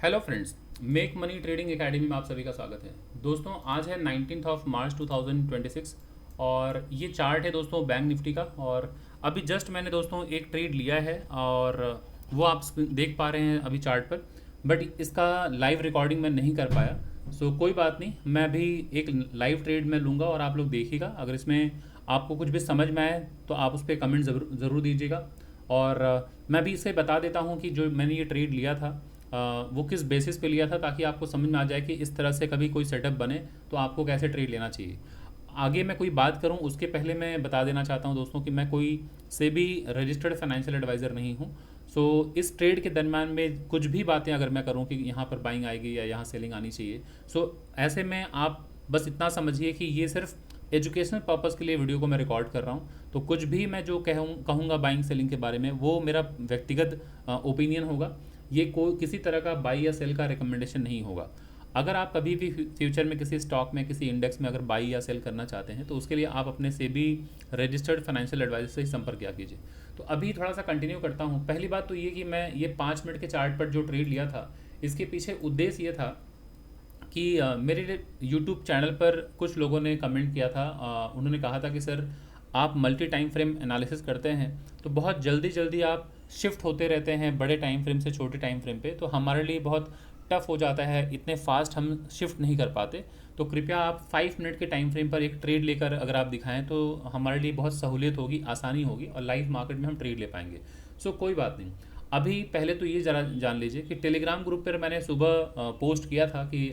Hello friends, make money trading academy में आप सभी का स्वागत है। दोस्तों आज है 19 ऑफ मार्च 2026 और ये चार्ट है दोस्तों बैंक निफ्टी का। और अभी जस्ट मैंने दोस्तों एक ट्रेड लिया है और वो आप देख पा रहे हैं अभी चार्ट पर, बट इसका लाइव रिकॉर्डिंग मैं नहीं कर पाया। सो कोई बात नहीं, मैं भी एक लाइव ट्रेड में लूँगा और आप लोग देखिएगा। अगर इसमें आपको कुछ भी समझ में आए तो आप उस पर कमेंट ज़रूर दीजिएगा। और मैं भी इसे बता देता हूँ कि जो मैंने ये ट्रेड लिया था वो किस बेसिस पे लिया था, ताकि आपको समझ में आ जाए कि इस तरह से कभी कोई सेटअप बने तो आपको कैसे ट्रेड लेना चाहिए। आगे मैं कोई बात करूं उसके पहले मैं बता देना चाहता हूं दोस्तों कि मैं कोई से भी रजिस्टर्ड फाइनेंशियल एडवाइज़र नहीं हूं। सो इस ट्रेड के दरम्यान में कुछ भी बातें अगर मैं करूं कि यहाँ पर बाइंग आएगी या यहाँ सेलिंग आनी चाहिए, सो ऐसे में आप बस इतना समझिए कि ये सिर्फ एजुकेशनल पर्पज़ के लिए वीडियो को मैं रिकॉर्ड कर रहा हूँ। तो कुछ भी मैं जो कहूँगा बाइंग सेलिंग के बारे में वो मेरा व्यक्तिगत ओपिनियन होगा। ये कोई किसी तरह का बाई या सेल का रिकमेंडेशन नहीं होगा। अगर आप कभी भी फ्यूचर में किसी स्टॉक में किसी इंडेक्स में अगर बाई या सेल करना चाहते हैं तो उसके लिए आप अपने से भी रजिस्टर्ड फाइनेंशियल एडवाइजर से ही संपर्क किया कीजिए। तो अभी थोड़ा सा कंटिन्यू करता हूँ। पहली बात तो ये कि मैं ये 5 मिनट के चार्ट पर जो ट्रेड लिया था, इसके पीछे उद्देश्य ये था कि मेरे यूट्यूब चैनल पर कुछ लोगों ने कमेंट किया था। उन्होंने कहा था कि सर आप मल्टी टाइम फ्रेम एनालिसिस करते हैं तो बहुत जल्दी जल्दी आप शिफ्ट होते रहते हैं बड़े टाइम फ्रेम से छोटे टाइम फ्रेम पे, तो हमारे लिए बहुत टफ हो जाता है, इतने फास्ट हम शिफ्ट नहीं कर पाते। तो कृपया आप 5 मिनट के टाइम फ्रेम पर एक ट्रेड लेकर अगर आप दिखाएं तो हमारे लिए बहुत सहूलियत होगी, आसानी होगी और लाइव मार्केट में हम ट्रेड ले पाएंगे। सो कोई बात नहीं। अभी पहले तो ये ज़रा जान लीजिए कि टेलीग्राम ग्रुप पर मैंने सुबह पोस्ट किया था कि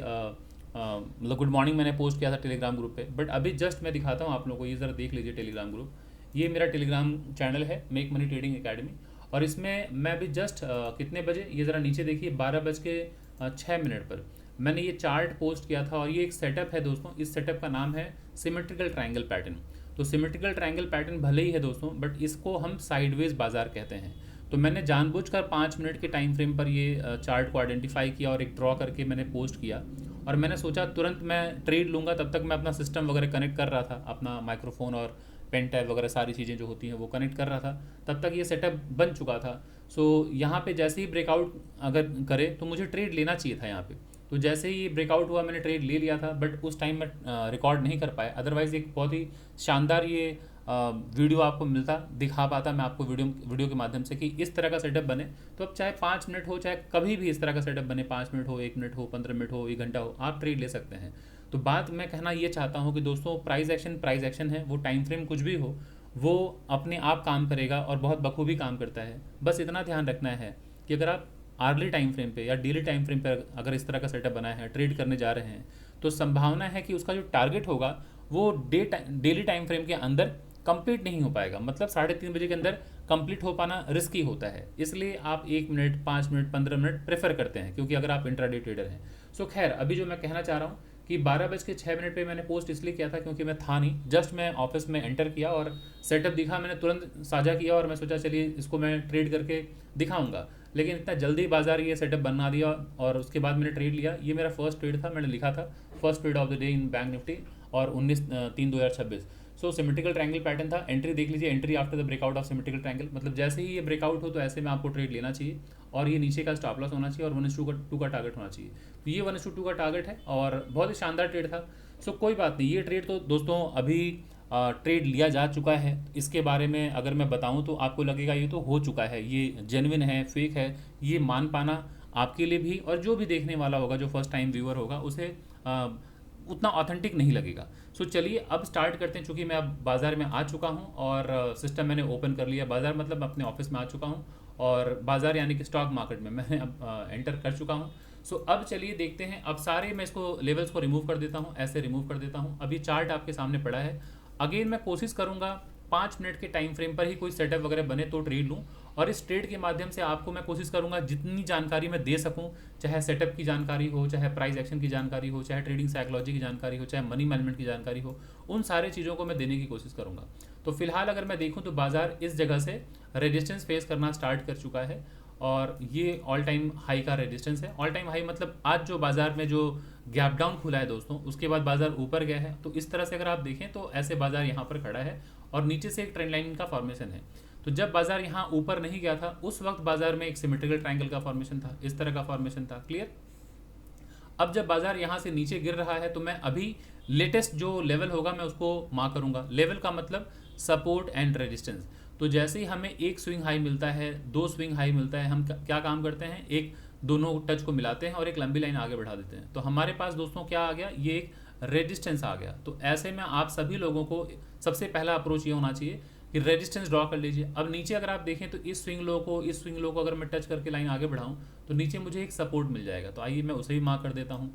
मतलब गुड मॉर्निंग मैंने पोस्ट किया था टेलीग्राम ग्रुप पे। बट अभी जस्ट मैं दिखाता हूँ आप लोगों को, ये ज़रा देख लीजिए टेलीग्राम ग्रुप। ये मेरा टेलीग्राम चैनल है मेक मनी ट्रेडिंग एकेडमी। और इसमें मैं अभी जस्ट कितने बजे, ये ज़रा नीचे देखिए, 12:06 पर मैंने ये चार्ट पोस्ट किया था। और ये एक सेटअप है दोस्तों, इस सेटअप का नाम है सिमेट्रिकल ट्रायंगल पैटर्न। तो सिमेट्रिकल ट्रायंगल पैटर्न भले ही है दोस्तों, बट इसको हम साइडवेज बाजार कहते हैं। तो मैंने जानबूझकर 5 मिनट के टाइम फ्रेम पर ये चार्ट को आइडेंटिफाई किया और एक ड्रॉ करके मैंने पोस्ट किया। और मैंने सोचा तुरंत मैं ट्रेड लूँगा, तब तक मैं अपना सिस्टम वगैरह कनेक्ट कर रहा था, अपना माइक्रोफोन और पेन टैब वगैरह सारी चीज़ें जो होती हैं वो कनेक्ट कर रहा था। तब तक ये सेटअप बन चुका था। सो यहाँ पे जैसे ही ब्रेकआउट अगर करे तो मुझे ट्रेड लेना चाहिए था यहाँ पे। तो जैसे ही ब्रेकआउट हुआ मैंने ट्रेड ले लिया था, बट उस टाइम मैं रिकॉर्ड नहीं कर पाया। अदरवाइज़ एक बहुत ही शानदार ये वीडियो आपको मिलता, दिखा पाता मैं आपको वीडियो के माध्यम से कि इस तरह का सेटअप बने। तो अब चाहे 5 मिनट हो, चाहे कभी भी इस तरह का सेटअप बने, 5 मिनट हो, 1 मिनट हो, 15 मिनट हो, 1 घंटा हो, आप ट्रेड ले सकते हैं। तो बात मैं कहना ये चाहता हूँ कि दोस्तों प्राइस एक्शन है, वो टाइम फ्रेम कुछ भी हो, वो अपने आप काम करेगा और बहुत बखूबी काम करता है। बस इतना ध्यान रखना है कि अगर आप आर्ली टाइम फ्रेम पे या डेली टाइम फ्रेम पे अगर इस तरह का सेटअप बनाए हैं, ट्रेड करने जा रहे हैं, तो संभावना है कि उसका जो टारगेट होगा वो डेली टाइम फ्रेम के अंदर कंप्लीट नहीं हो पाएगा। मतलब 3:30 बजे के अंदर कंप्लीट हो पाना रिस्की होता है। इसलिए आप 1 मिनट, 5 मिनट, 15 मिनट प्रेफर करते हैं, क्योंकि अगर आप इंट्राडे ट्रेडर हैं। सो खैर, अभी जो मैं कहना चाह रहा हूँ कि 12:06 पे मैंने पोस्ट इसलिए किया था क्योंकि मैं था नहीं, जस्ट मैं ऑफिस में एंटर किया और सेटअप दिखा, मैंने तुरंत साझा किया और मैं सोचा चलिए इसको मैं ट्रेड करके दिखाऊंगा। लेकिन इतना जल्दी बाजार ये सेटअप बना दिया और उसके बाद मैंने ट्रेड लिया। ये मेरा फर्स्ट ट्रेड था, मैंने लिखा था first trade off the day in bank Nifty और 19/3/2026। सो सिमेट्रिकल ट्रायंगल पैटर्न था। एंट्री देख लीजिए, entry after the breakout of symmetrical triangle, मतलब जैसे ही ये ब्रेकआउट हो तो ऐसे में आपको ट्रेड लेना चाहिए। और ये नीचे का स्टॉप लॉस होना चाहिए और 1:2 का टारगेट होना चाहिए। तो ये 1:2 का टारगेट है और बहुत ही शानदार ट्रेड था। सो कोई बात नहीं, ये ट्रेड तो दोस्तों अभी ट्रेड लिया जा चुका है। इसके बारे में अगर मैं बताऊं तो आपको लगेगा ये तो हो चुका है, ये जेन्युइन है, फेक है, ये मान पाना आपके लिए भी और जो भी देखने वाला होगा, जो फर्स्ट टाइम व्यूअर होगा, उसे उतना ऑथेंटिक नहीं लगेगा। सो चलिए अब स्टार्ट करते हैं। चूँकि मैं अब बाज़ार में आ चुका हूँ और सिस्टम मैंने ओपन कर लिया, बाज़ार मतलब अपने ऑफिस में आ चुका हूँ और बाज़ार यानी कि स्टॉक मार्केट में मैंने अब एंटर कर चुका हूँ। सो अब चलिए देखते हैं। अब सारे मैं इसको लेवल्स को रिमूव कर देता हूँ, ऐसे रिमूव कर देता हूँ। अभी चार्ट आपके सामने पड़ा है। अगेन मैं कोशिश करूँगा 5 मिनट के टाइम फ्रेम पर ही कोई सेटअप वगैरह बने तो ट्रेड लूँ। और इस ट्रेड के माध्यम से आपको मैं कोशिश करूँगा जितनी जानकारी मैं दे सकूँ, चाहे सेटअप की जानकारी हो, चाहे प्राइस एक्शन की जानकारी हो, चाहे ट्रेडिंग साइकोलॉजी की जानकारी हो, चाहे मनी मैनेजमेंट की जानकारी हो, उन सारे चीज़ों को मैं देने की कोशिश करूँगा। तो फिलहाल अगर मैं देखूँ तो बाजार इस जगह से रेजिस्टेंस फेस करना स्टार्ट कर चुका है और ये ऑल टाइम हाई का रेजिस्टेंस है। ऑल टाइम हाई मतलब आज जो बाजार में जो गैप डाउन खुला है दोस्तों, उसके बाद बाजार ऊपर गया है। तो इस तरह से अगर आप देखें तो ऐसे बाजार यहाँ पर खड़ा है और नीचे से एक ट्रेंड लाइन का फॉर्मेशन है। तो जब बाजार यहाँ ऊपर नहीं गया था उस वक्त बाजार में एक सिमेट्रिकल ट्रायंगल का फॉर्मेशन था, इस तरह का फॉर्मेशन था। क्लियर? अब जब बाजार यहाँ से नीचे गिर रहा है तो मैं अभी लेटेस्ट जो लेवल होगा मैं उसको मार्क करूंगा। लेवल का मतलब सपोर्ट एंड रेजिस्टेंस। तो जैसे ही हमें एक स्विंग हाई मिलता है, दो स्विंग हाई मिलता है, हम क्या काम करते हैं, एक दोनों टच को मिलाते हैं और एक लंबी लाइन आगे बढ़ा देते हैं। तो हमारे पास दोस्तों क्या आ गया, ये एक रेजिस्टेंस आ गया। तो ऐसे में आप सभी लोगों को सबसे पहला अप्रोच ये होना चाहिए कि रेजिस्टेंस ड्रॉ कर लीजिए। अब नीचे अगर आप देखें तो इस स्विंग लो को अगर मैं टच करके लाइन आगे बढ़ाऊं तो नीचे मुझे एक सपोर्ट मिल जाएगा। तो आइए मैं उसे भी मार्क कर देता हूं।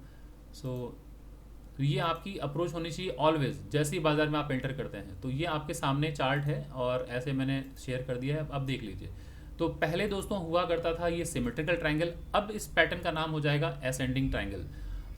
तो ये आपकी अप्रोच होनी चाहिए ऑलवेज जैसे ही बाजार में आप एंटर करते हैं। तो ये आपके सामने चार्ट है और ऐसे मैंने शेयर कर दिया है, अब देख लीजिए। तो पहले दोस्तों हुआ करता था ये सिमेट्रिकल ट्रायंगल, अब इस पैटर्न का नाम हो जाएगा असेंडिंग ट्रायंगल।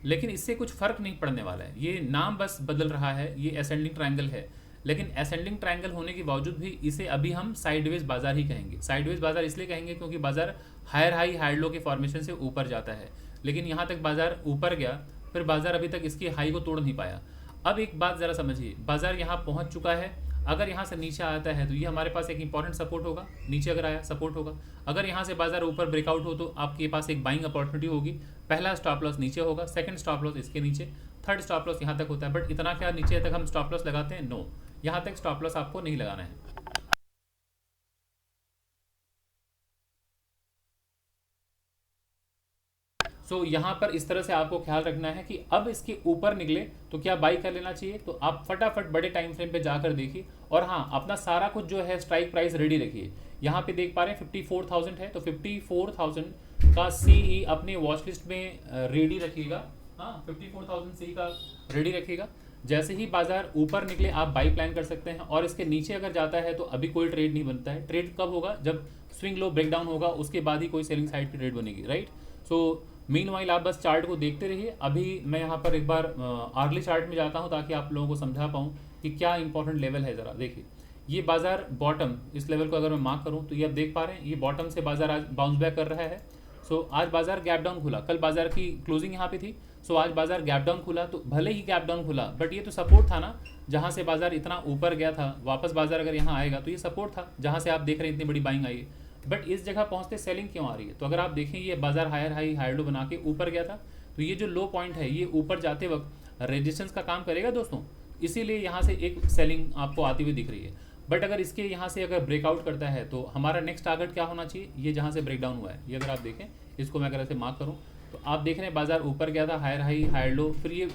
लेकिन इससे कुछ फर्क नहीं पड़ने वाला है, ये नाम बस बदल रहा है, ये असेंडिंग ट्रायंगल है। लेकिन असेंडिंग ट्रायंगल होने के बावजूद भी इसे अभी हम साइडवेज बाजार ही कहेंगे। साइडवेज बाजार इसलिए कहेंगे क्योंकि बाजार हायर हाई हायर लो के फॉर्मेशन से ऊपर जाता है। लेकिन यहाँ तक बाजार ऊपर गया, फिर बाजार अभी तक इसकी हाई को तोड़ नहीं पाया। अब एक बात ज़रा समझिए, बाजार यहाँ पहुँच चुका है, अगर यहाँ से नीचे आता है तो ये हमारे पास एक इंपॉर्टेंट सपोर्ट होगा, नीचे अगर आया सपोर्ट होगा। अगर यहाँ से बाजार ऊपर ब्रेकआउट हो तो आपके पास एक बाइंग अपॉर्चुनिटी होगी। पहला स्टॉप लॉस नीचे होगा, सेकंड स्टॉप लॉस इसके नीचे, थर्ड स्टॉप लॉस यहाँ तक होता है। बट इतना क्या नीचे तक हम स्टॉप लॉस लगाते हैं? नो, यहाँ तक स्टॉप लॉस आपको नहीं लगाना है। सो यहाँ पर इस तरह से आपको ख्याल रखना है कि अब इसके ऊपर निकले तो क्या बाई कर लेना चाहिए। तो आप फटाफट बड़े टाइम फ्रेम पे जाकर देखिए और हाँ, अपना सारा कुछ जो है स्ट्राइक प्राइस रेडी रखिए। यहाँ पे देख पा रहे हैं 54,000 है, तो 54,000 का सी अपने वॉच लिस्ट में रेडी रखिएगा। हाँ, 54,000 सी का रेडी रखिएगा। जैसे ही बाजार ऊपर निकले आप बाई प्लान कर सकते हैं। और इसके नीचे अगर जाता है तो अभी कोई ट्रेड नहीं बनता है। ट्रेड कब होगा? जब स्विंग लो ब्रेकडाउन होगा, उसके बाद ही कोई सेलिंग साइड की ट्रेड बनेगी, राइट। सो मीनवाइल आप बस चार्ट को देखते रहिए। अभी मैं यहाँ पर एक बार आर्ली चार्ट में जाता हूँ ताकि आप लोगों को समझा पाऊँ कि क्या इंपॉर्टेंट लेवल है। ज़रा देखिए, ये बाजार बॉटम, इस लेवल को अगर मैं मार्क करूँ तो ये आप देख पा रहे हैं, ये बॉटम से बाजार आज बाउंस बैक कर रहा है। सो आज बाजार गैप डाउन खुला, कल बाजार की क्लोजिंग यहाँ पे थी। सो आज बाजार गैप डाउन खुला, तो भले ही गैप डाउन खुला बट ये तो सपोर्ट था ना, जहाँ से बाजार इतना ऊपर गया था। वापस बाजार अगर यहाँ आएगा तो ये सपोर्ट था, जहाँ से आप देख रहे हैं इतनी बड़ी बाइंग आई है। बट इस जगह पहुंचते सेलिंग क्यों आ रही है? तो अगर आप देखें ये बाजार हायर हाई हायर लो बना के ऊपर गया था, तो ये जो लो पॉइंट है ये ऊपर जाते वक्त रेजिस्टेंस का काम करेगा दोस्तों, इसीलिए यहाँ से एक सेलिंग आपको आती हुई दिख रही है। बट अगर इसके यहाँ से अगर ब्रेकआउट करता है तो हमारा नेक्स्ट टारगेट क्या होना चाहिए? ये जहाँ से ब्रेकडाउन हुआ है, ये अगर आप देखें, इसको मैं अगर ऐसे मार्क करूँ तो आप देख रहे हैं बाजार ऊपर गया था, हायर हाई हायर लो, फिर ये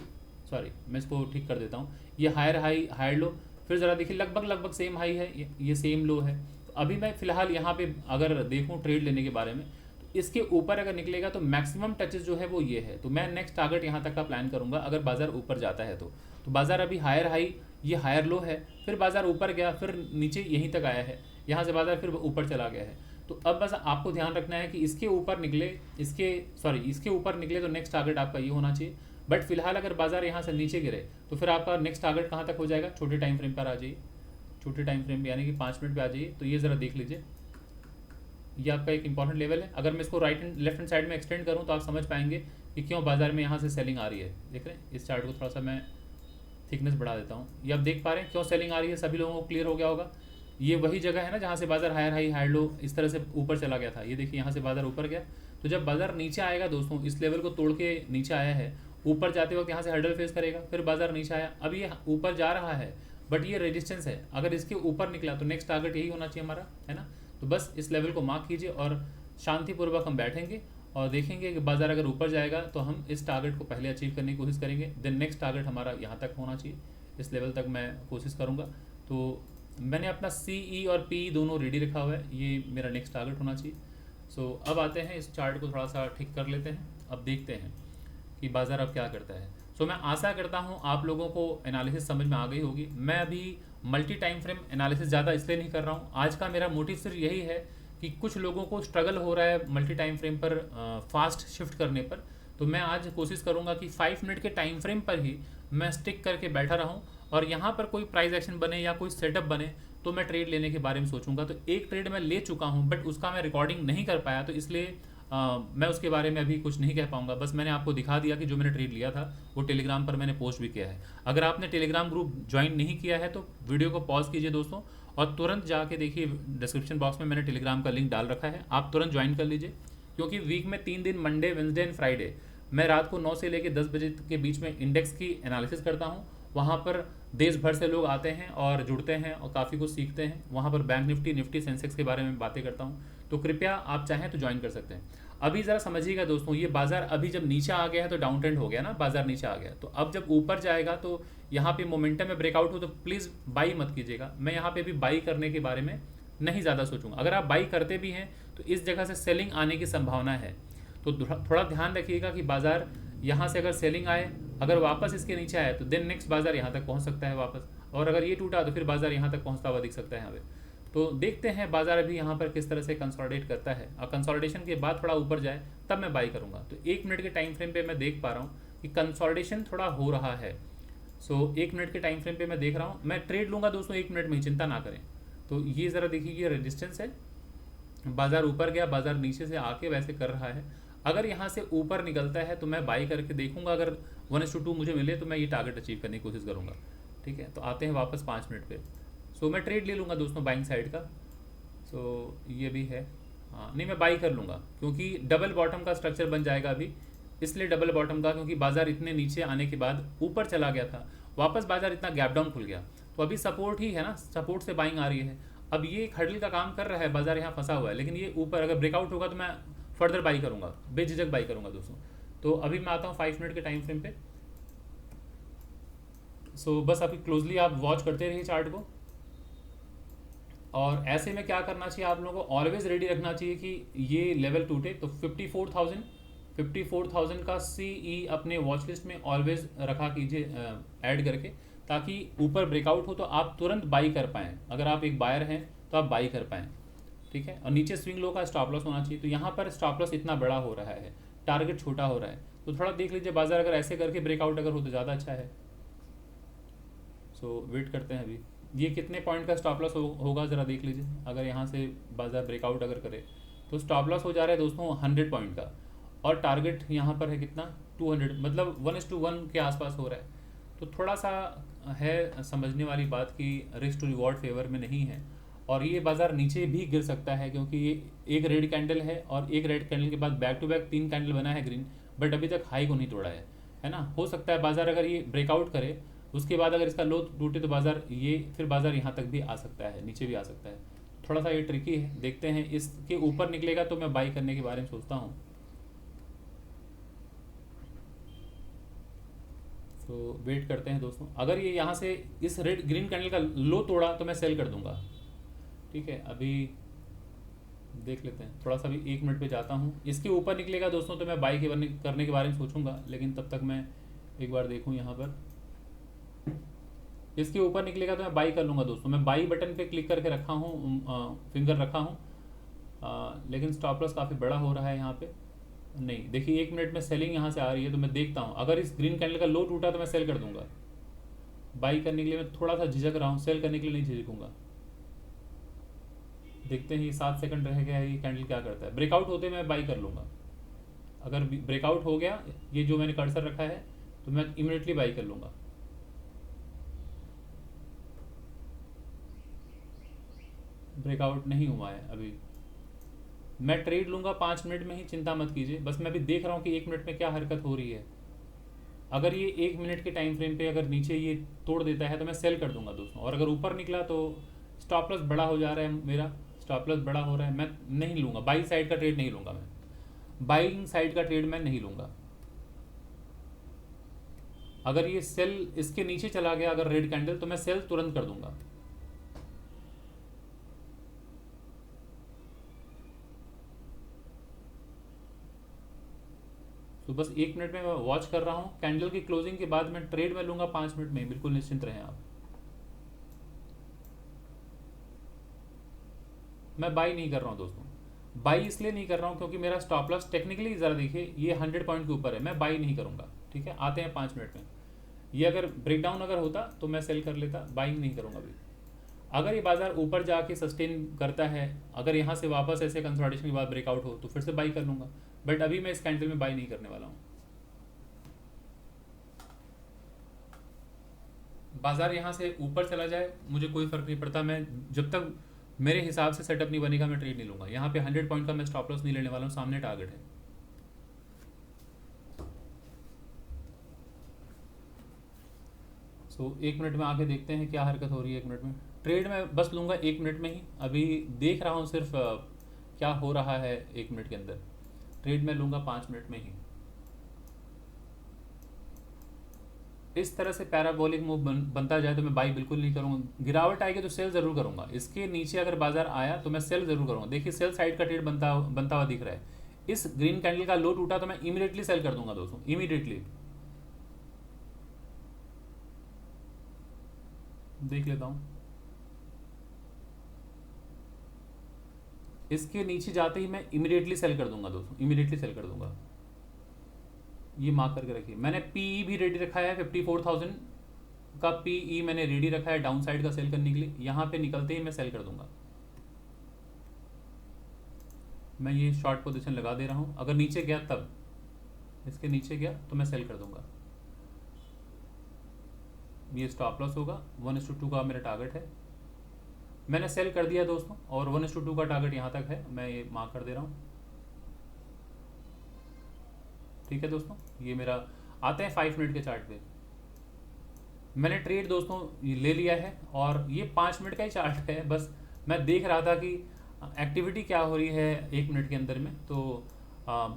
सॉरी मैं इसको ठीक कर देता हूँ, ये हायर हाई हायर लो, फिर ज़रा देखिए लगभग सेम हाई है, ये सेम लो है। अभी मैं फिलहाल यहाँ पे अगर देखूँ ट्रेड लेने के बारे में, तो इसके ऊपर अगर निकलेगा तो मैक्सिमम टचेस जो है वो ये है। तो मैं नेक्स्ट टारगेट यहाँ तक का प्लान करूँगा अगर बाजार ऊपर जाता है तो बाजार अभी हायर हाई, ये हायर लो है, फिर बाजार ऊपर गया, फिर नीचे यहीं तक आया है, यहाँ से बाजार फिर ऊपर चला गया है। तो अब बस आपको ध्यान रखना है कि इसके ऊपर निकले, इसके ऊपर निकले तो नेक्स्ट टारगेट आपका ये होना चाहिए। बट फिलहाल अगर बाजार यहाँ से नीचे गिरे तो फिर आपका नेक्स्ट टारगेट कहाँ तक हो जाएगा? छोटे टाइम फ्रेम पर आ जाइए, छोटे टाइम फ्रेम यानी कि 5 मिनट पे आ जाइए। तो ये ज़रा देख लीजिए, ये आपका एक इंपॉर्टेंट लेवल है। अगर मैं इसको right and left hand side में एक्सटेंड करूँ तो आप समझ पाएंगे कि क्यों बाजार में यहाँ से सेलिंग आ रही है। देख रहे हैं, इस चार्ट को थोड़ा सा मैं थिकनेस बढ़ा देता हूँ, ये आप देख पा रहे हैं क्यों सेलिंग आ रही है। सभी लोगों को क्लियर हो गया होगा। ये वही जगह है ना जहाँ से बाजार हायर हाई हायर लो इस तरह से ऊपर चला गया था। ये देखिए यहाँ से बाजार ऊपर गया, तो जब बाजार नीचे आएगा दोस्तों, इस लेवल को तोड़ के नीचे आया है, ऊपर जाते वक्त यहाँ से हर्डल फेस करेगा, फिर बाजार नीचे आया, अब ये ऊपर जा रहा है बट ये रेजिस्टेंस है। अगर इसके ऊपर निकला तो नेक्स्ट टारगेट यही होना चाहिए हमारा, है ना। तो बस इस लेवल को मार्क कीजिए और शांतिपूर्वक हम बैठेंगे और देखेंगे कि बाजार अगर ऊपर जाएगा तो हम इस टारगेट को पहले अचीव करने की कोशिश करेंगे। देन नेक्स्ट टारगेट हमारा यहाँ तक होना चाहिए, इस लेवल तक मैं कोशिश करूँगा। तो मैंने अपना CE और PE दोनों रेडी रखा हुआ है, ये मेरा नेक्स्ट टारगेट होना चाहिए। सो अब आते हैं, इस चार्ट को थोड़ा सा ठीक कर लेते हैं। अब देखते हैं कि बाजार अब क्या करता है। सो मैं आशा करता हूँ आप लोगों को एनालिसिस समझ में आ गई होगी। मैं अभी मल्टी टाइम फ्रेम एनालिसिस ज़्यादा इसलिए नहीं कर रहा हूँ, आज का मेरा मोटिव सिर्फ यही है कि कुछ लोगों को स्ट्रगल हो रहा है मल्टी टाइम फ्रेम पर फास्ट शिफ्ट करने पर। तो मैं आज कोशिश करूँगा कि 5 मिनट के टाइम फ्रेम पर ही मैं स्टिक करके बैठा रहूँ और यहाँ पर कोई प्राइस एक्शन बने या कोई सेटअप बने तो मैं ट्रेड लेने के बारे में सोचूंगा। तो एक ट्रेड मैं ले चुका हूँ बट उसका मैं रिकॉर्डिंग नहीं कर पाया, तो इसलिए मैं उसके बारे में अभी कुछ नहीं कह पाऊंगा। बस मैंने आपको दिखा दिया कि जो मैंने ट्रेड लिया था वो टेलीग्राम पर मैंने पोस्ट भी किया है। अगर आपने टेलीग्राम ग्रुप ज्वाइन नहीं किया है तो वीडियो को पॉज कीजिए दोस्तों, और तुरंत जाके देखिए डिस्क्रिप्शन बॉक्स में मैंने टेलीग्राम का लिंक डाल रखा है, आप तुरंत ज्वाइन कर लीजिए। क्योंकि वीक में 3 दिन, मंडे, वेंसडे एंड फ्राइडे, मैं रात को 9 से लेकर 10 बजे के बीच में इंडेक्स की एनालिसिस करता हूँ। वहाँ पर देश भर से लोग आते हैं और जुड़ते हैं और काफ़ी कुछ सीखते हैं। वहाँ पर बैंक निफ्टी, सेंसेक्स के बारे में बातें करता हूँ। तो कृपया आप चाहें तो ज्वाइन कर सकते हैं। अभी ज़रा समझिएगा दोस्तों, ये बाजार अभी जब नीचे आ गया है तो डाउन ट्रेंड हो गया ना, बाजार नीचे आ गया, तो अब जब ऊपर जाएगा तो यहाँ पे मोमेंटम में ब्रेकआउट हो तो प्लीज़ बाई मत कीजिएगा। मैं यहाँ पे भी बाई करने के बारे में नहीं ज़्यादा सोचूंगा। अगर आप बाई करते भी हैं तो इस जगह से सेलिंग आने की संभावना है, तो थोड़ा ध्यान रखिएगा कि बाजार यहाँ से अगर सेलिंग आए, अगर वापस इसके नीचे आए तो देन नेक्स्ट बाजार यहाँ तक पहुँच सकता है वापस, और अगर ये टूटा तो फिर बाजार यहाँ तक पहुँचता हुआ दिख सकता है यहाँ पे। तो देखते हैं बाजार अभी यहाँ पर किस तरह से कंसोलिडेट करता है, और कंसोलिडेशन के बाद थोड़ा ऊपर जाए तब मैं बाई करूँगा। तो 1 मिनट के टाइम फ्रेम पे मैं देख पा रहा हूँ कि कंसोलिडेशन थोड़ा हो रहा है। सो 1 मिनट के टाइम फ्रेम पे मैं देख रहा हूँ, मैं ट्रेड लूँगा दोस्तों 1 मिनट में ही, चिंता ना करें। तो ये ज़रा देखिए, ये रेजिस्टेंस है, बाजार ऊपर गया, बाजार नीचे से आके वैसे कर रहा है। अगर यहाँ से ऊपर निकलता है तो मैं बाई करके देखूंगा, अगर 1:2 मुझे मिले तो मैं ये टारगेट अचीव करने की कोशिश करूंगा। ठीक है, तो आते हैं वापस 5 मिनट पे। सो मैं ट्रेड ले लूँगा दोस्तों बाइंग साइड का। सो ये भी है, हाँ नहीं मैं बाई कर लूँगा क्योंकि डबल बॉटम का स्ट्रक्चर बन जाएगा अभी, इसलिए डबल बॉटम का, क्योंकि बाजार इतने नीचे आने के बाद ऊपर चला गया था, वापस बाजार इतना गैप डाउन खुल गया, तो अभी सपोर्ट ही है ना, सपोर्ट से बाइंग आ रही है। अब ये एक हर्डल का काम कर रहा है, बाजार यहाँ फंसा हुआ है, लेकिन ये ऊपर अगर ब्रेकआउट होगा तो मैं फर्दर बाई करूंगा, बेझिझक बाई करूंगा दोस्तों। तो अभी मैं आता हूँ 5 मिनट के टाइम फ्रेम पे। सो बस अभी क्लोजली आप वॉच करते रहिए चार्ट को, और ऐसे में क्या करना चाहिए आप लोगों को, ऑलवेज रेडी रखना चाहिए कि ये लेवल टूटे तो 54,000 का सीई अपने वॉच लिस्ट में ऑलवेज रखा कीजिए ऐड करके, ताकि ऊपर ब्रेकआउट हो तो आप तुरंत बाई कर पाएँ। अगर आप एक बायर हैं तो आप बाई कर पाएँ, ठीक है। और नीचे स्विंग लो का स्टॉप लॉस होना चाहिए। तो यहाँ पर स्टॉप लॉस इतना बड़ा हो रहा है, टारगेट छोटा हो रहा है, तो थोड़ा देख लीजिए बाजार अगर ऐसे करके ब्रेकआउट अगर हो तो ज़्यादा अच्छा है। सो वेट करते हैं अभी ये कितने पॉइंट का स्टॉप लॉस होगा ज़रा देख लीजिए। अगर यहाँ से बाजार ब्रेकआउट अगर करे तो स्टॉप लॉस हो जा रहा है दोस्तों 100 पॉइंट का, और टारगेट यहाँ पर है कितना 200, मतलब 1:1 के आसपास हो रहा है। तो थोड़ा सा है समझने वाली बात कि रिस्क टू रिवॉर्ड फेवर में नहीं है, और ये बाजार नीचे भी गिर सकता है क्योंकि ये एक रेड कैंडल है और एक रेड कैंडल के बाद बैक टू बैक 3 कैंडल बना है ग्रीन, बट अभी तक हाई को नहीं तोड़ा है ना। हो सकता है बाजार अगर ये ब्रेकआउट करे उसके बाद अगर इसका लो टूटे तो बाजार ये फिर बाजार यहाँ तक भी आ सकता है, नीचे भी आ सकता है। थोड़ा सा ये ट्रिकी है, देखते हैं इसके ऊपर निकलेगा तो मैं बाई करने के बारे में सोचता हूँ। तो वेट करते हैं दोस्तों, अगर ये यहाँ से इस रेड ग्रीन कैंडल का लो तोड़ा तो मैं सेल कर दूंगा, ठीक है। अभी देख लेते हैं, थोड़ा सा भी 1 मिनट पे जाता हूँ। इसके ऊपर निकलेगा दोस्तों तो मैं बाई करने के बारे में सोचूंगा, लेकिन तब तक मैं एक बार देखूँ यहाँ पर, इसके ऊपर निकलेगा तो मैं बाई कर लूँगा दोस्तों। मैं बाई बटन पे क्लिक करके रखा हूँ, फिंगर रखा हूँ, लेकिन स्टॉप लॉस काफ़ी बड़ा हो रहा है यहाँ पे। नहीं देखिए 1 मिनट में सेलिंग यहाँ से आ रही है, तो मैं देखता हूँ अगर इस ग्रीन कैंडल का लो टूटा तो मैं सेल कर दूंगा। बाई करने के लिए मैं थोड़ा सा झिझक रहा हूँ, सेल करने के लिए नहीं झिझकूंगा। देखते हैं ये 7 सेकंड रह गया है, ये कैंडल क्या करता है। ब्रेकआउट होते मैं बाई कर लूँगा, अगर ब्रेकआउट हो गया ये जो मैंने कर्सर रखा है तो मैं इमीडिएटली बाई कर लूँगा। ब्रेकआउट नहीं हुआ है अभी, मैं ट्रेड लूँगा 5 मिनट में ही, चिंता मत कीजिए। बस मैं भी देख रहा हूँ कि 1 मिनट में क्या हरकत हो रही है। अगर ये 1 मिनट के टाइम फ्रेम पे अगर नीचे ये तोड़ देता है तो मैं सेल कर दूंगा दोस्तों, और अगर ऊपर निकला तो स्टॉप लॉस बड़ा हो जा रहा है, मेरा स्टॉप लॉस बड़ा हो रहा है, मैं नहीं लूँगा। बाई साइड का ट्रेड नहीं लूँगा, मैं बाइंग साइड का ट्रेड मैं नहीं लूँगा। अगर ये सेल इसके नीचे चला गया अगर रेड कैंडल, तो मैं सेल तुरंत कर दूंगा। तो बस 1 मिनट में मैं वॉच कर रहा हूँ, कैंडल की क्लोजिंग के बाद मैं ट्रेड में लूँगा 5 मिनट में, बिल्कुल निश्चिंत रहें आप। मैं बाई नहीं कर रहा हूँ दोस्तों, बाई इसलिए नहीं कर रहा हूँ क्योंकि मेरा स्टॉप लॉस टेक्निकली ज़रा देखिए ये 100 पॉइंट के ऊपर है, मैं बाई नहीं करूँगा, ठीक है। आते हैं 5 मिनट में, ये अगर ब्रेकडाउन अगर होता तो मैं सेल कर लेता, बाइंग नहीं करूँगा अभी। अगर ये बाजार ऊपर जाके सस्टेन करता है, अगर यहाँ से वापस ऐसे कंसोलिडेशन के बाद ब्रेकआउट हो तो फिर से बाई कर लूँगा, बट अभी मैं इस कैंडल में बाई नहीं करने वाला हूँ। बाजार यहाँ से ऊपर चला जाए मुझे कोई फर्क नहीं पड़ता, मैं जब तक मेरे हिसाब से सेटअप नहीं बनेगा मैं ट्रेड नहीं लूँगा। यहाँ पे 100 पॉइंट का मैं स्टॉप लॉस नहीं लेने वाला हूँ, सामने टारगेट है। सो 1 मिनट में आके देखते हैं क्या हरकत हो रही है। 1 मिनट में ट्रेड में बस लूँगा 1 मिनट में ही, अभी देख रहा हूँ सिर्फ क्या हो रहा है 1 मिनट के अंदर। ट्रेड में लूँगा 5 मिनट में ही। इस तरह से पैराबोलिक मूव बनता जाए तो मैं बाई बिल्कुल नहीं करूँगा। गिरावट आएगी तो सेल ज़रूर करूँगा। इसके नीचे अगर बाजार आया तो मैं सेल ज़रूर करूँगा। देखिए सेल साइड का ट्रेड बनता हुआ दिख रहा है। इस ग्रीन कैंडल का लो टूटा तो मैं इमीडिएटली सेल कर दूंगा दोस्तों, इमीडिएटली। देख लेता हूँ, इसके नीचे जाते ही मैं इमीडिएटली सेल कर दूंगा दोस्तों, इमीडिएटली सेल कर दूंगा। ये मार्क करके रखिए। मैंने पीई भी रेडी रखा है, 54,000 का पीई मैंने रेडी रखा है डाउन साइड का सेल करने के लिए। यहाँ पे निकलते ही मैं सेल कर दूंगा। मैं ये शॉर्ट पोजीशन लगा दे रहा हूँ। अगर नीचे गया तब, इसके नीचे गया तो मैं सेल कर दूंगा। ये स्टॉप लॉस होगा। 1:2 का मेरा टारगेट है, मैंने सेल कर दिया दोस्तों, और 1:2 का टारगेट यहाँ तक है, मैं ये मार्क कर दे रहा हूँ। ठीक है दोस्तों, ये मेरा आते हैं 5 मिनट के चार्ट पे। मैंने ट्रेड दोस्तों ले लिया है और ये 5 मिनट का ही चार्ट है। बस मैं देख रहा था कि एक्टिविटी क्या हो रही है 1 मिनट के अंदर में, तो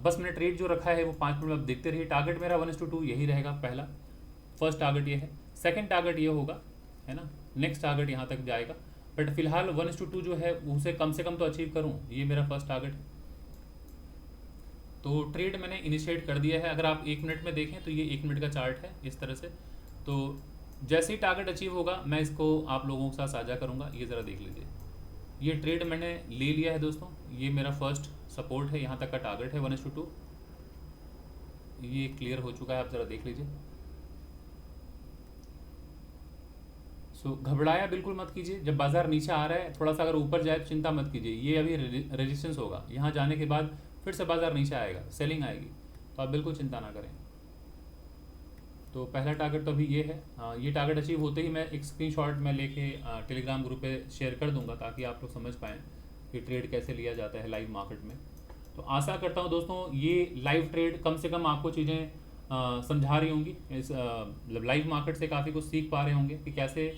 बस मैंने ट्रेड जो रखा है वो 5 मिनट में आप देखते रहिए। टारगेट मेरा 1:2 यही रहेगा। पहला फर्स्ट टारगेट ये है, सेकंड टारगेट ये होगा, है ना, नेक्स्ट टारगेट यहाँ तक जाएगा, बट फिलहाल 1:2 जो है उसे कम से कम तो अचीव करूँ, ये मेरा फर्स्ट टारगेट है। तो ट्रेड मैंने इनिशिएट कर दिया है। अगर आप 1 मिनट में देखें तो ये 1 मिनट का चार्ट है इस तरह से। तो जैसे ही टारगेट अचीव होगा मैं इसको आप लोगों के साथ साझा करूँगा। ये ज़रा देख लीजिए, ये ट्रेड मैंने ले लिया है दोस्तों। ये मेरा फर्स्ट सपोर्ट है, यहाँ तक का टारगेट है 1:2। ये क्लियर हो चुका है, आप ज़रा देख लीजिए। सो घबराया बिल्कुल मत कीजिए। जब बाजार नीचे आ रहा है थोड़ा सा अगर ऊपर जाए तो चिंता मत कीजिए, ये अभी रेजिस्टेंस होगा। यहाँ जाने के बाद फिर से बाजार नीचे आएगा, सेलिंग आएगी, तो आप बिल्कुल चिंता ना करें। तो पहला टारगेट तो अभी ये है। ये टारगेट अचीव होते ही मैं एक स्क्रीनशॉट में लेके टेलीग्राम ग्रुप पे शेयर कर दूंगा, ताकि आप लोग समझ पाएँ कि ट्रेड कैसे लिया जाता है लाइव मार्केट में। तो आशा करता हूँ दोस्तों ये लाइव ट्रेड कम से कम आपको चीज़ें समझा रही होंगी। इस लाइव मार्केट से काफ़ी कुछ सीख पा रहे होंगे कि कैसे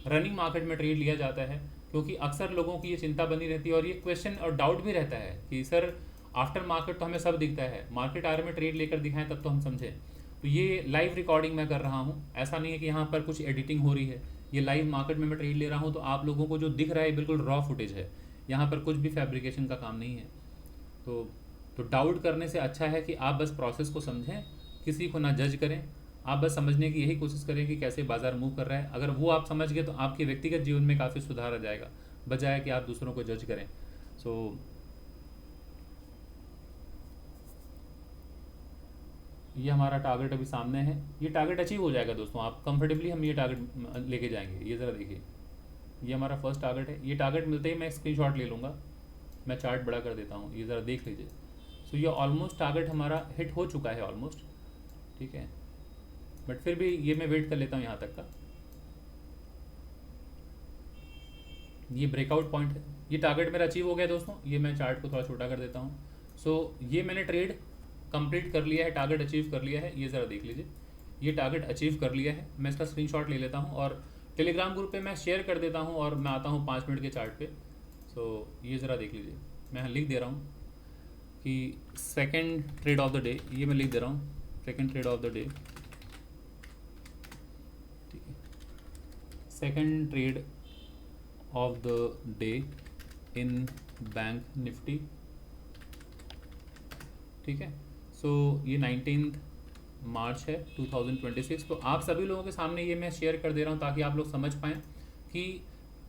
रनिंग मार्केट में ट्रेड लिया जाता है, क्योंकि अक्सर लोगों की ये चिंता बनी रहती है और ये क्वेश्चन और डाउट भी रहता है कि सर आफ्टर मार्केट तो हमें सब दिखता है, मार्केट आर में ट्रेड लेकर दिखाएं तब तो हम समझें। तो ये लाइव रिकॉर्डिंग मैं कर रहा हूँ, ऐसा नहीं है कि यहाँ पर कुछ एडिटिंग हो रही है। ये लाइव मार्केट में मैं ट्रेड ले रहा हूँ, तो आप लोगों को जो दिख रहा है बिल्कुल रॉ फुटेज है, यहाँ पर कुछ भी फैब्रिकेशन का काम नहीं है। तो डाउट करने से अच्छा है कि आप बस प्रोसेस को समझें, किसी को ना जज करें। आप बस समझने की यही कोशिश करें कि कैसे बाजार मूव कर रहा है। अगर वो आप समझ गए तो आपके व्यक्तिगत जीवन में काफ़ी सुधार आ जाएगा, बजाय कि आप दूसरों को जज करें। सो ये हमारा टारगेट अभी सामने है, ये टारगेट अचीव हो जाएगा दोस्तों। आप कंफर्टेबली हम ये टारगेट लेके जाएंगे। ये ज़रा देखिए, ये हमारा फर्स्ट टारगेट है। ये टारगेट मिलते ही मैं स्क्रीनशॉट ले लूँगा। मैं चार्ट बड़ा कर देता हूँ, ये ज़रा देख लीजिए। सो ये ऑलमोस्ट टारगेट हमारा हिट हो चुका है ऑलमोस्ट, ठीक है, बट फिर भी ये मैं वेट कर लेता हूँ यहाँ तक का। ये ब्रेकआउट पॉइंट है, ये टारगेट मेरा अचीव हो गया दोस्तों। ये मैं चार्ट को थोड़ा छोटा कर देता हूँ। सो ये मैंने ट्रेड कंप्लीट कर लिया है, टारगेट अचीव कर लिया है। ये ज़रा देख लीजिए, ये टारगेट अचीव कर लिया है। मैं इसका स्क्रीनशॉट ले लेता हूँ और टेलीग्राम ग्रुप पे मैं शेयर कर देता हूँ, और मैं आता हूँ 5 मिनट के चार्ट पे। सो ये ज़रा देख लीजिए, मैं लिख दे रहा हूँ कि second trade off the day, ये मैं लिख दे रहा हूँ, second trade off the day, ठीक है, second trade off the day in bank Nifty, ठीक है। सो ये 19 मार्च है 2026। तो आप सभी लोगों के सामने ये मैं शेयर कर दे रहा हूँ ताकि आप लोग समझ पाएँ कि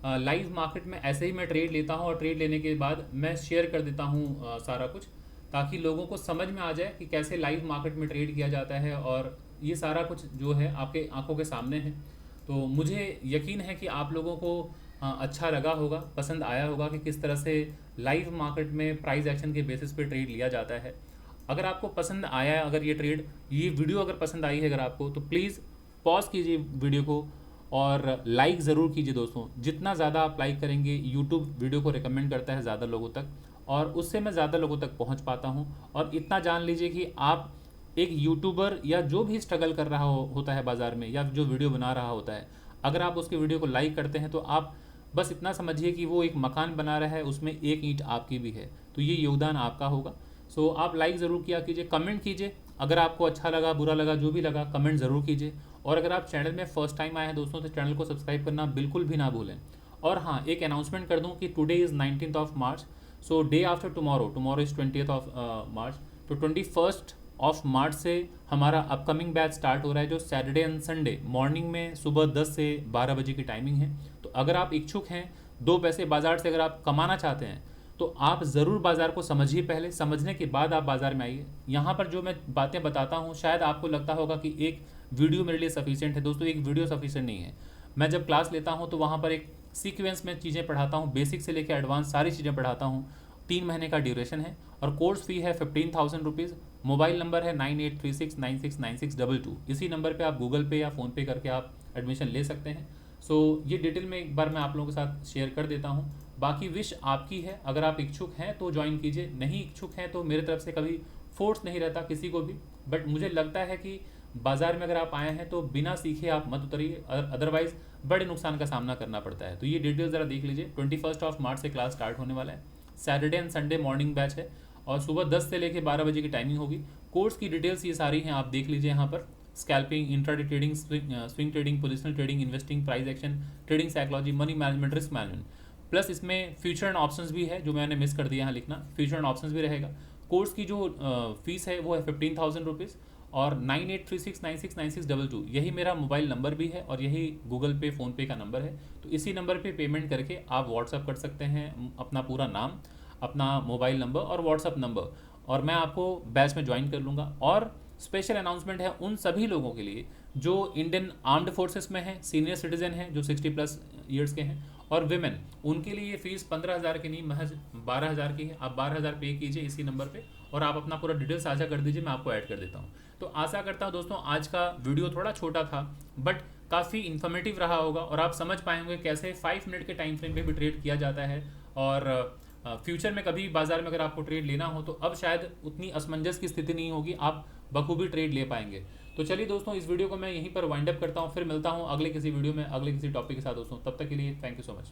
लाइव मार्केट में ऐसे ही मैं ट्रेड लेता हूँ, और ट्रेड लेने के बाद मैं शेयर कर देता हूँ सारा कुछ, ताकि लोगों को समझ में आ जाए कि कैसे लाइव मार्केट में ट्रेड किया जाता है। और ये सारा कुछ जो है आपके आंखों के सामने है। तो मुझे यकीन है कि आप लोगों को अच्छा लगा होगा, पसंद आया होगा कि किस तरह से लाइव मार्केट में प्राइस एक्शन के बेसिस पे ट्रेड लिया जाता है। अगर आपको पसंद आया है, अगर ये वीडियो अगर पसंद आई है अगर आपको, तो प्लीज़ पॉज कीजिए वीडियो को और लाइक ज़रूर कीजिए दोस्तों। जितना ज़्यादा आप लाइक करेंगे, यूट्यूब वीडियो को रिकमेंड करता है ज़्यादा लोगों तक, और उससे मैं ज़्यादा लोगों तक पहुंच पाता हूं। और इतना जान लीजिए कि आप एक यूट्यूबर या जो भी स्ट्रगल कर रहा होता है बाज़ार में, या जो वीडियो बना रहा होता है, अगर आप उसके वीडियो को लाइक करते हैं तो आप बस इतना समझिए कि वो एक मकान बना रहा है, उसमें एक ईंट आपकी भी है, तो ये योगदान आपका होगा। सो आप लाइक ज़रूर किया कीजिए, कमेंट कीजिए, अगर आपको अच्छा लगा, बुरा लगा, जो भी लगा कमेंट ज़रूर कीजिए। और अगर आप चैनल में फर्स्ट टाइम आए हैं दोस्तों, तो चैनल को सब्सक्राइब करना बिल्कुल भी ना भूलें। और हाँ, एक अनाउंसमेंट कर दूं कि today is 19th of March, so day after tomorrow is 20th of March, तो 21st ऑफ मार्च से हमारा अपकमिंग बैच स्टार्ट हो रहा है, जो सैटरडे एंड संडे मॉर्निंग में सुबह 10 से 12 बजे की टाइमिंग है। तो अगर आप इच्छुक हैं 2 पैसे बाज़ार से अगर आप कमाना चाहते हैं, तो आप ज़रूर बाज़ार को समझिए, पहले समझने के बाद आप बाज़ार में आइए। यहाँ पर जो मैं बातें बताता हूँ, शायद आपको लगता होगा कि एक वीडियो मेरे लिए सफिशिएंट है। दोस्तों, एक वीडियो सफिशिएंट नहीं है। मैं जब क्लास लेता हूँ तो वहाँ पर एक सीक्वेंस में चीज़ें पढ़ाता हूँ, बेसिक से लेकर एडवांस सारी चीज़ें पढ़ाता हूँ। 3 महीने का ड्यूरेशन है और कोर्स फी है 15,000 रुपीज़। मोबाइल नंबर है 9836969622। इसी नंबर पे आप गूगल पे या फ़ोनपे करके आप एडमिशन ले सकते हैं। सो ये डिटेल में एक बार मैं आप लोगों के साथ शेयर कर देता हूँ। बाकी विश आपकी है, अगर आप इच्छुक हैं तो ज्वाइन कीजिए, नहीं इच्छुक हैं तो मेरे तरफ से कभी फोर्स नहीं रहता किसी को भी। बट मुझे लगता है कि बाज़ार में अगर आप आए हैं तो बिना सीखे आप मत उतरिए, अदरवाइज़ बड़े नुकसान का सामना करना पड़ता है। तो ये डिटेल ज़रा देख लीजिए। 21st ऑफ मार्च से क्लास स्टार्ट होने वाला है। Saturday and Sunday morning batch है और सुबह 10 से लेकर 12 बजे की टाइमिंग होगी। कोर्स की डिटेल्स ये सारी हैं, आप देख लीजिए यहाँ पर। Scalping, intraday trading, swing trading, positional trading, investing, price action, trading psychology, money management, risk management, plus इसमें फ्यूचर एंड ऑप्शंस भी है, जो मैंने मिस कर दिया यहाँ लिखना। फ्यूचर एंड ऑप्शंस भी रहेगा। कोर्स की जो फीस है वो है 15,000 रुपीज़ और 9836969622 यही मेरा मोबाइल नंबर भी है और यही गूगल पे फ़ोनपे का नंबर है। तो इसी नंबर पे पेमेंट करके आप व्हाट्सअप कर सकते हैं अपना पूरा नाम, अपना मोबाइल नंबर और व्हाट्सअप नंबर, और मैं आपको बैच में ज्वाइन कर लूँगा। और स्पेशल अनाउंसमेंट है उन सभी लोगों के लिए जो इंडियन आर्म्ड फोर्सेस में हैं, सीनियर सिटीजन हैं, जो 60+ ईयर्स के हैं, और विमेन, उनके लिए ये फीस 15,000 की नहीं, महज 12,000 की है। आप 12,000 पे कीजिए इसी नंबर पे और आप अपना पूरा डिटेल साझा कर दीजिए, मैं आपको ऐड कर देता हूँ। तो आशा करता हूँ दोस्तों आज का वीडियो थोड़ा छोटा था बट काफ़ी इन्फॉर्मेटिव रहा होगा और आप समझ पाएंगे कैसे 5 मिनट के टाइम फ्रेम पे भी ट्रेड किया जाता है। और फ्यूचर में कभी बाजार में अगर आपको ट्रेड लेना हो तो अब शायद उतनी असमंजस की स्थिति नहीं होगी, आप बखूबी ट्रेड ले पाएंगे। तो चलिए दोस्तों, इस वीडियो को मैं यहीं पर वाइंड अप करता हूँ, फिर मिलता हूँ अगले किसी वीडियो में अगले किसी टॉपिक के साथ दोस्तों। तब तक के लिए थैंक यू सो मच।